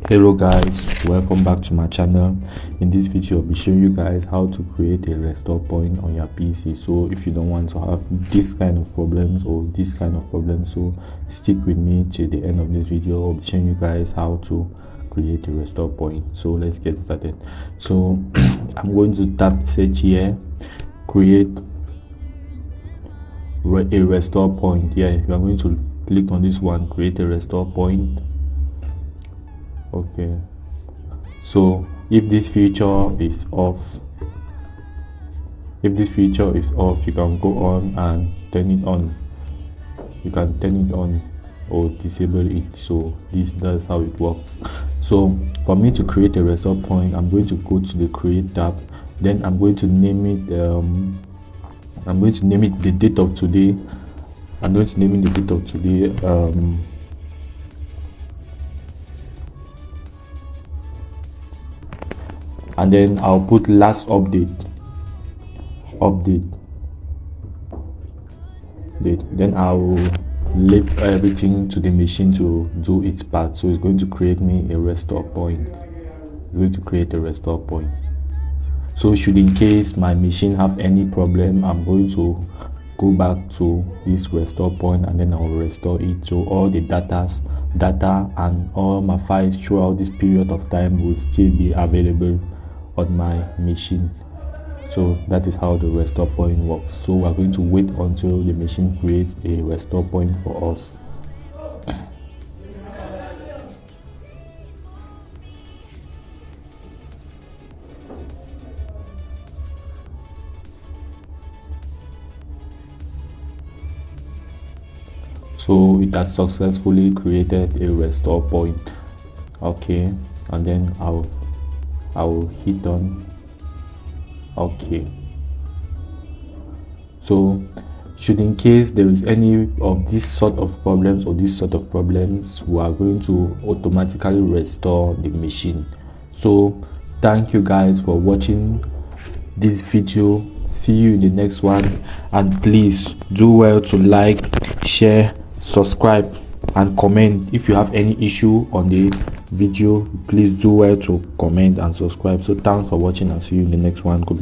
Hello guys, welcome back to my channel. In this video I'll be showing you guys how to create a restore point on your PC. So if you don't want to have this kind of problems or this kind of problems, so stick with me till the end of this video. I'll be showing you guys how to create a restore point. So let's get started. So I'm going to tap search here, create a restore point. Yeah, you are going to click on this one, create a restore point. Okay, so if this feature is off, you can go on and turn it on. You can turn it on or disable it. So that's how it works. So for me to create a restore point, I'm going to go to the create tab, then I'm going to name it the date of today. And then I'll put last update date. Then I will leave everything to the machine to do its part. So it's going to create me a restore point. So should in case my machine have any problem, I'm going to go back to this restore point and then I'll restore it. So all the data and all my files throughout this period of time will still be available on my machine. So that is how the restore point works. So we're going to wait until the machine creates a restore point for us. So it has successfully created a restore point. Okay, and then I will hit done. Okay, so should in case there is any of this sort of problems we are going to automatically restore the machine. So thank you guys for watching this video. See you in the next one, and please do well to like, share, subscribe and comment. If you have any issue on the video, please do well to comment and subscribe. So thanks for watching and see you in the next one. Goodbye.